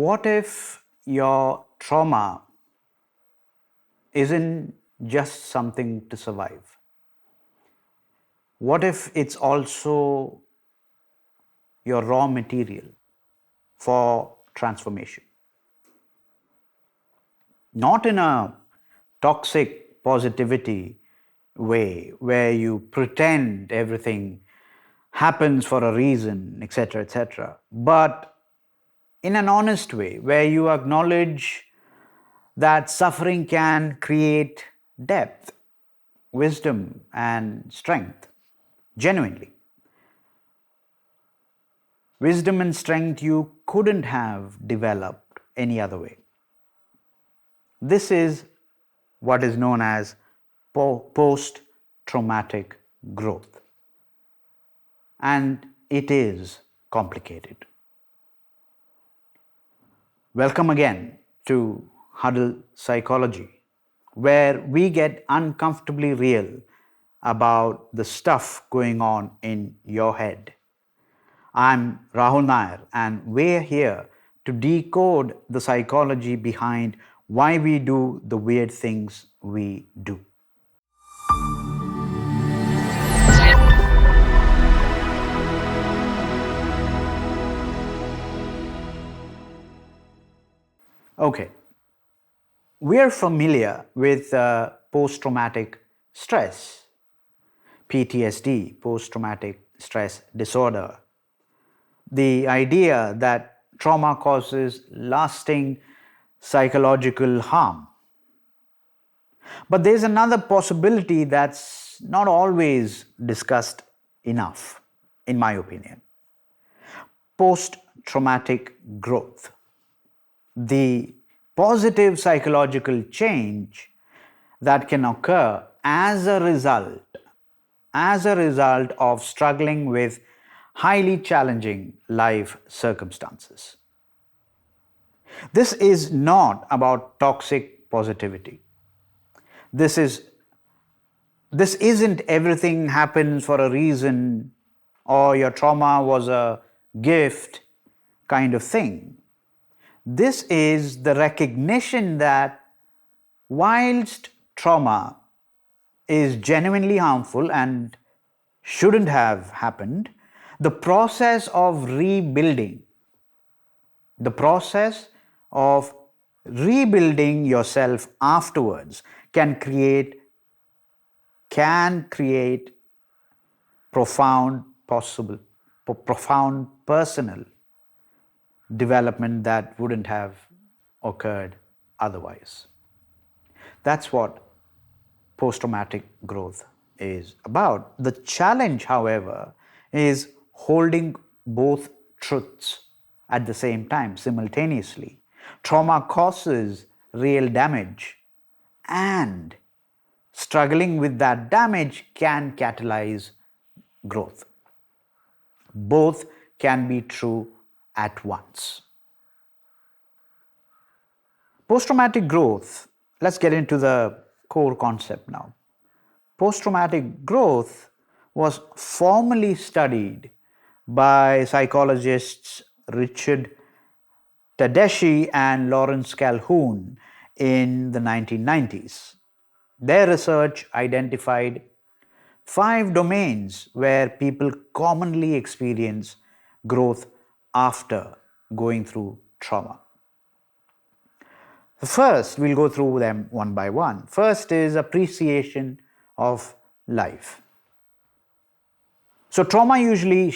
what if your trauma isn't just something to survive? What if it's also your raw material for transformation? Not in a toxic positivity way where you pretend everything happens for a reason, etc., but in an honest way where you acknowledge that suffering can create depth, wisdom, and strength genuinely. Wisdom and strength you couldn't have developed any other way. This is what is known as post traumatic growth. And it is complicated. Welcome again to Huddle Psychology, where we get uncomfortably real about the stuff going on in your head. I'm Rahul Nair, and we're here to decode the psychology behind why we do the weird things we do. Okay, we're familiar with post-traumatic stress, PTSD, post-traumatic stress disorder. The idea that trauma causes lasting psychological harm. But there's another possibility that's not always discussed enough, in my opinion. Post-traumatic growth. The positive psychological change that can occur as a result of struggling with highly challenging life circumstances. This is not about toxic positivity. This isn't everything happens for a reason or your trauma was a gift kind of thing. This is the recognition that whilst trauma is genuinely harmful and shouldn't have happened, the process of rebuilding yourself afterwards can create profound personal development that wouldn't have occurred otherwise. That's what post-traumatic growth is about. The challenge, however, is holding both truths at the same time, simultaneously. Trauma causes real damage, and struggling with that damage can catalyze growth. Both can be true at once. Post-traumatic growth, let's get into the core concept now. Post-traumatic growth was formally studied by psychologists Richard Tedeschi and Lawrence Calhoun in the 1990s. Their research identified 5 domains where people commonly experience growth after going through trauma. First, we'll go through them one by one. First is appreciation of life. So trauma usually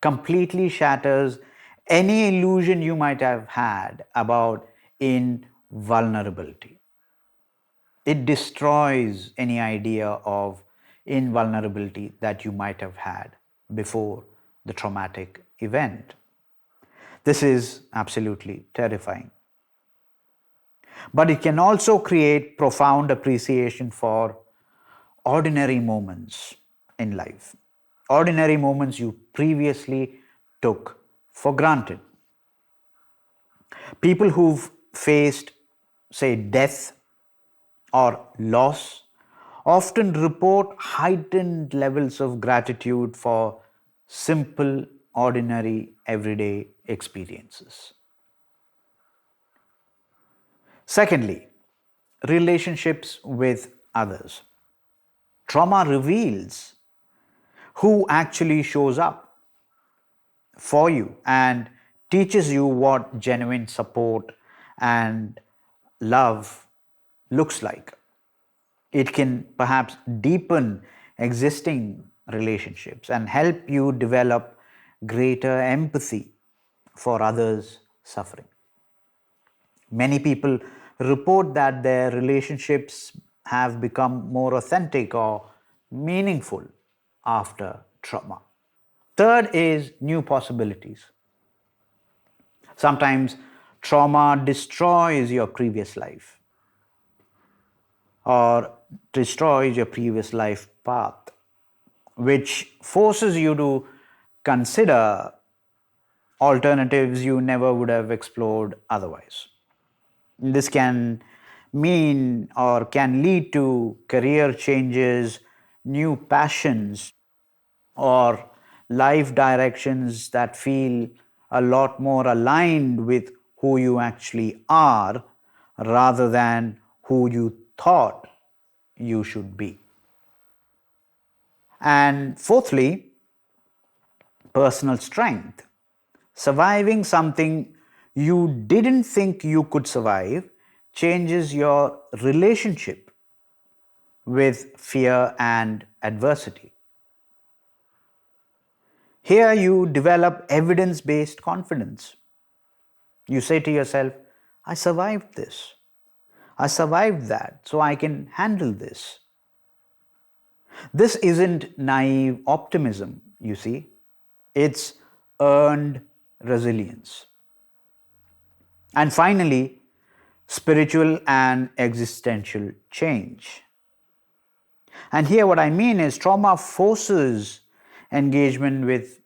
completely shatters any illusion you might have had about invulnerability. It destroys any idea of invulnerability that you might have had before the traumatic event. This is absolutely terrifying. But it can also create profound appreciation for ordinary moments in life. Ordinary moments you previously took for granted. People who've faced, say, death or loss often report heightened levels of gratitude for simple, ordinary, everyday experiences. Secondly, relationships with others. Trauma reveals who actually shows up for you and teaches you what genuine support and love looks like. It can perhaps deepen existing relationships and help you develop greater empathy for others' suffering. Many people report that their relationships have become more authentic or meaningful after trauma. Third is new possibilities. Sometimes trauma destroys your previous life or destroys your previous life path, which forces you to consider alternatives you never would have explored otherwise. This can mean or can lead to career changes, new passions, or life directions that feel a lot more aligned with who you actually are rather than who you thought you should be. And fourthly, personal strength. Surviving something you didn't think you could survive changes your relationship with fear and adversity. Here you develop evidence based confidence. You say to yourself, I survived this. I survived that, so I can handle this. This isn't naive optimism, you see. It's earned resilience. And finally, spiritual and existential change. And here, what I mean is, trauma forces engagement with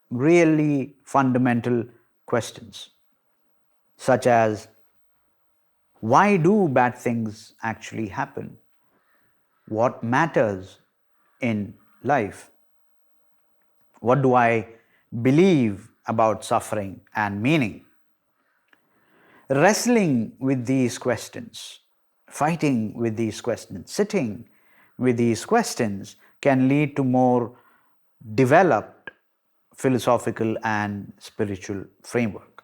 really fundamental questions, such as why do bad things actually happen? What matters in life? What do I believe about suffering and meaning? Wrestling with these questions, fighting with these questions, sitting with these questions can lead to more developed philosophical and spiritual framework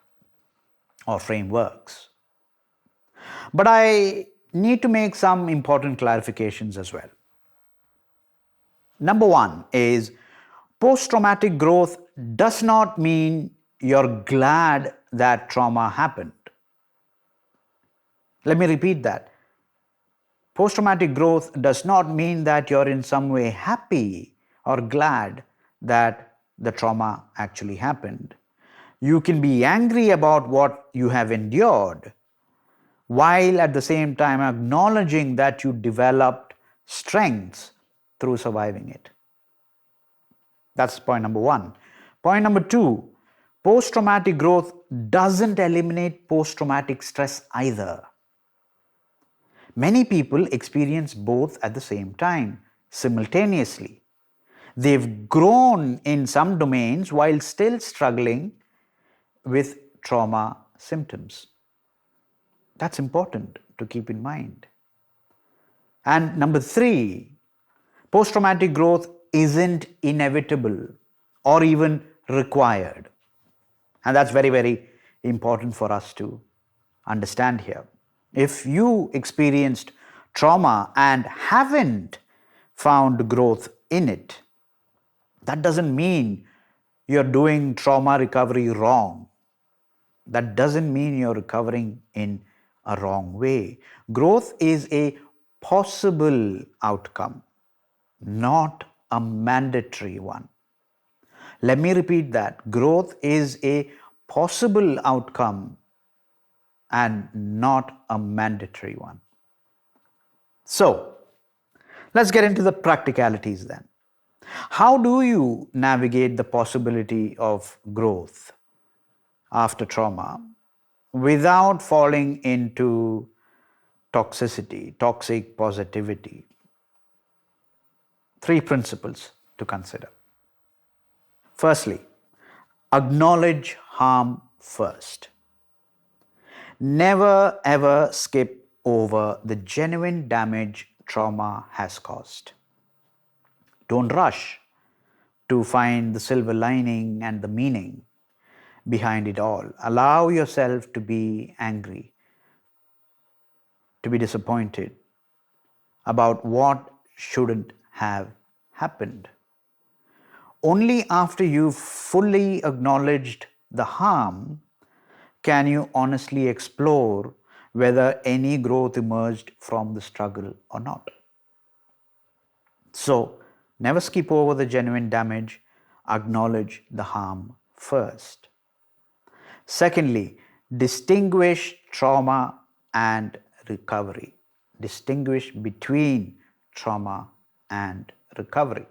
or frameworks. But I need to make some important clarifications as well. Number one is post traumatic growth does not mean you're glad that trauma happened. Let me repeat that. Post traumatic growth does not mean that you're in some way happy or glad that the trauma actually happened. You can be angry about what you have endured, while at the same time acknowledging that you developed strengths through surviving it. That's point number one. Point number two, post traumatic growth doesn't eliminate post traumatic stress either. Many people experience both at the same time, simultaneously. They've grown in some domains while still struggling with trauma symptoms. That's important to keep in mind. And number three, post traumatic growth isn't inevitable or even required. And that's very, very important for us to understand here. If you experienced trauma and haven't found growth in it, that doesn't mean you're doing trauma recovery wrong. That doesn't mean you're recovering in a wrong way. Growth is a possible outcome, not a mandatory one. Let me repeat that. Growth is a possible outcome and not a mandatory one. So, let's get into the practicalities then. How do you navigate the possibility of growth after trauma without falling into toxicity, toxic positivity? Three principles to consider. Firstly, acknowledge harm first. Never ever skip over the genuine damage trauma has caused. Don't rush to find the silver lining and the meaning behind it all. Allow yourself to be angry, to be disappointed about what shouldn't have happened. Only after you've fully acknowledged the harm can you honestly explore whether any growth emerged from the struggle or not. So, never skip over the genuine damage, acknowledge the harm first. Secondly, distinguish trauma and recovery. Distinguish between trauma and recovery.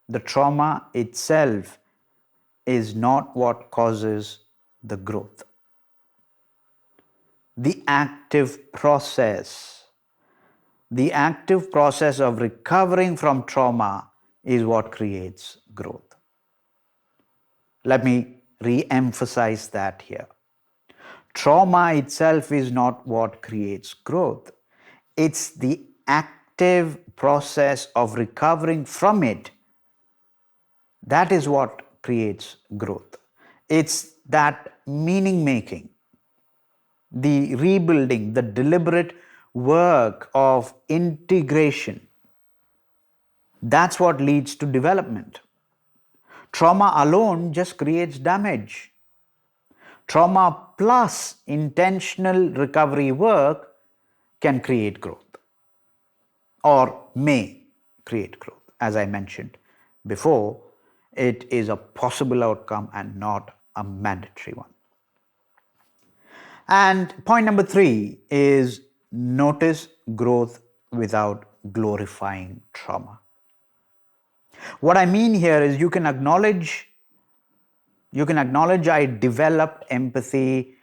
The trauma itself is not what causes the growth. The active process, the active process of recovering from trauma is what creates growth. Let me re-emphasize that here. Trauma itself is not what creates growth. It's the active process of recovering from it. That is what creates growth. It's that meaning making, the rebuilding, the deliberate work of integration. That's what leads to development. Trauma alone just creates damage. Trauma plus intentional recovery work can create growth or may create growth. As I mentioned before, it is a possible outcome and not a mandatory one. And point number 3 is notice growth without glorifying trauma. What I mean here is you can acknowledge I developed empathy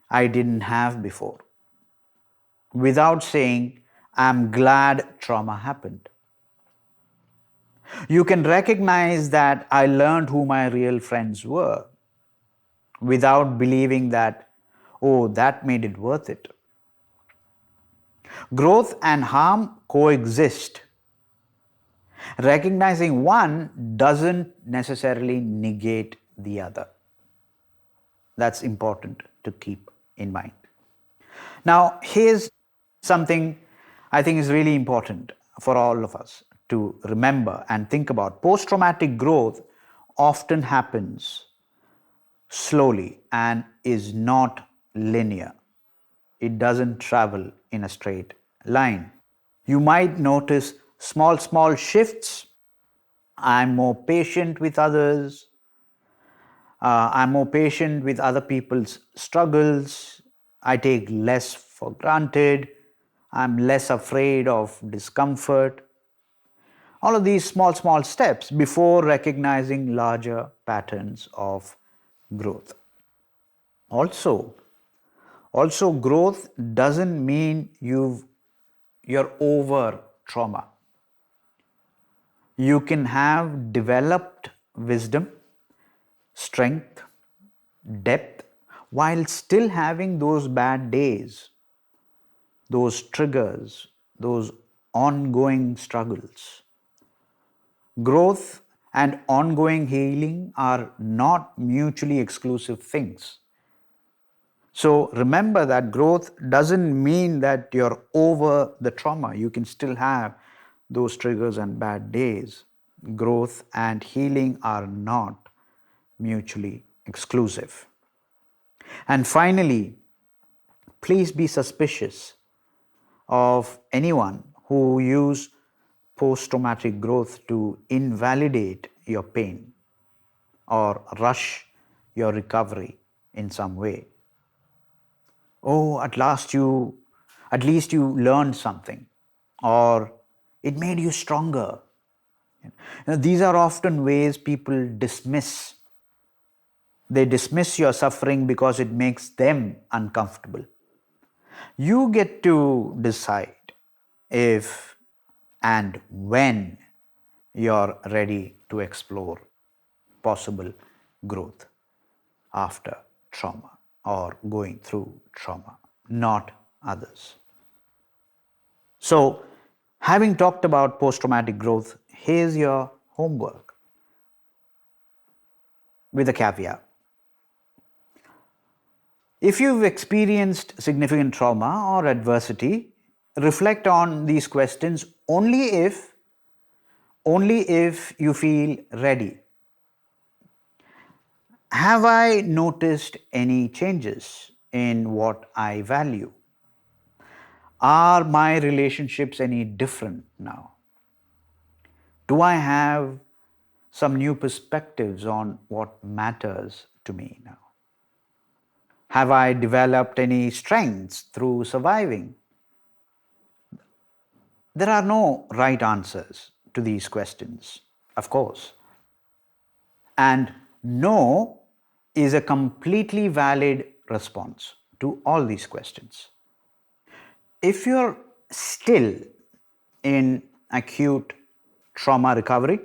I didn't have before without saying I'm glad trauma happened. You can recognize that I learned who my real friends were without believing that, oh, that made it worth it. Growth and harm coexist. Recognizing one doesn't necessarily negate the other. That's important to keep in mind. Now, here's something I think is really important for all of us to remember and think about. Post-traumatic growth often happens slowly and is not linear. It doesn't travel in a straight line. You might notice small shifts. I'm more patient with others. I'm more patient with other people's struggles. I take less for granted. I'm less afraid of discomfort. All of these small steps before recognizing larger patterns of growth. Also, growth doesn't mean you're over trauma. You can have developed wisdom, strength, depth, while still having those bad days, those triggers, those ongoing struggles. Growth and ongoing healing are not mutually exclusive things. So remember that growth doesn't mean that you're over the trauma. You can still have those triggers and bad days. Growth and healing are not mutually exclusive. And finally, please be suspicious of anyone who use post-traumatic growth to invalidate your pain or rush your recovery in some way. Oh, at least you learned something, or it made you stronger. These are often ways people dismiss. They dismiss your suffering because it makes them uncomfortable. You get to decide if and when you're ready to explore possible growth after trauma. or going through trauma, not others. So, having talked about post traumatic growth, here's your homework with a caveat. If you've experienced significant trauma or adversity, reflect on these questions only if you feel ready. Have I noticed any changes in what I value? Are my relationships any different now? Do I have some new perspectives on what matters to me now? Have I developed any strengths through surviving? There are no right answers to these questions, of course. And no is a completely valid response to all these questions. If you're still in acute trauma recovery,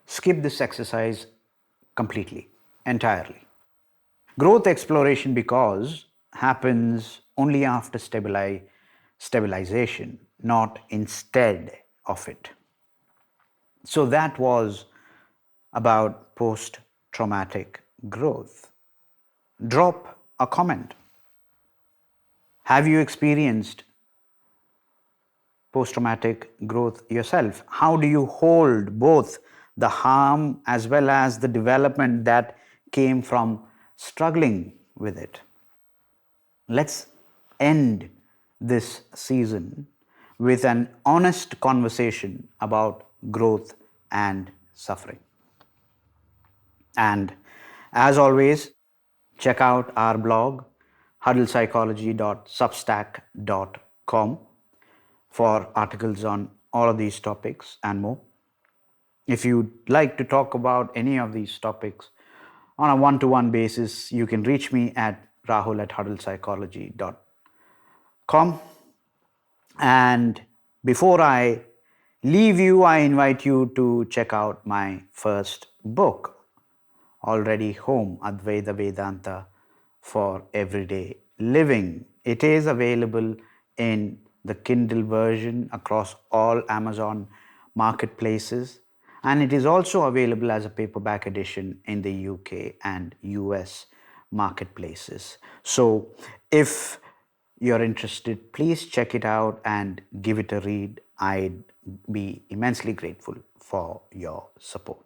skip this exercise completely, entirely. Growth exploration, because happens only after stabilization, not instead of it. So that was about post traumatic growth. Drop a comment. Have you experienced post traumatic growth yourself? How do you hold both the harm as well as the development that came from struggling with it? Let's end this season with an honest conversation about growth and suffering. And as always, check out our blog, huddlepsychology.substack.com, for articles on all of these topics and more. If you'd like to talk about any of these topics on a one-to-one basis, you can reach me at rahul@huddlepsychology.com. And before I leave you, I invite you to check out my first book, Already Home, Advaita Vedanta for Everyday Living. It is available in the Kindle version across all Amazon marketplaces, and it is also available as a paperback edition in the UK and US marketplaces. So if you're interested, please check it out and give it a read. I'd be immensely grateful for your support.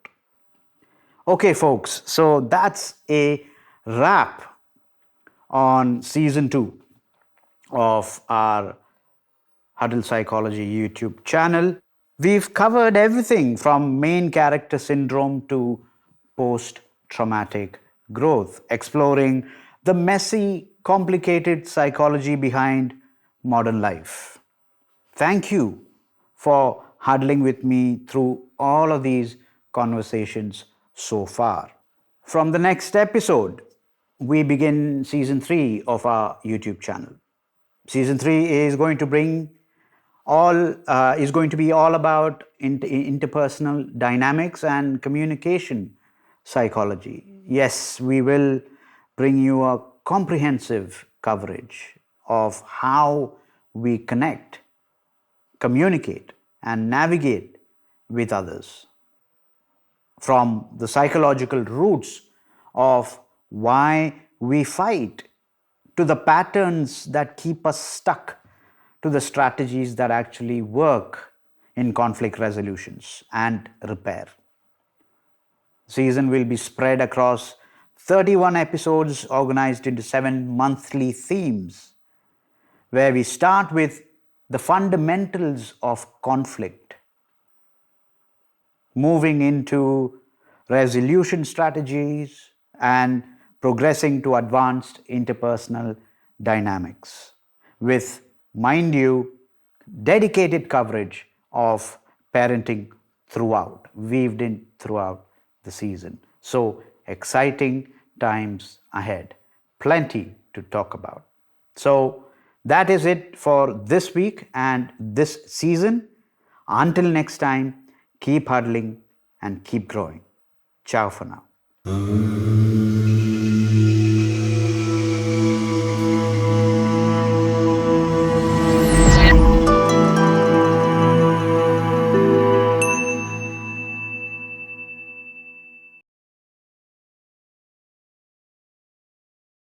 Okay, folks, so that's a wrap on season 2 of our Huddle Psychology YouTube channel. We've covered everything from main character syndrome to post traumatic growth, exploring the messy, complicated psychology behind modern life. Thank you for huddling with me through all of these conversations so far. From the next episode, we begin season 3 of our YouTube channel. Season 3 is going to be all about interpersonal dynamics and communication psychology. Yes, we will bring you a comprehensive coverage of how we connect, communicate, and navigate with others. From the psychological roots of why we fight, to the patterns that keep us stuck, to the strategies that actually work in conflict resolutions and repair. Season will be spread across 31 episodes organized into 7 monthly themes, where we start with the fundamentals of conflict, moving into resolution strategies and progressing to advanced interpersonal dynamics with, mind you, dedicated coverage of parenting weaved in throughout the season. So exciting times ahead. Plenty to talk about. So that is it for this week and this season. Until next time, keep huddling and keep growing. Ciao for now.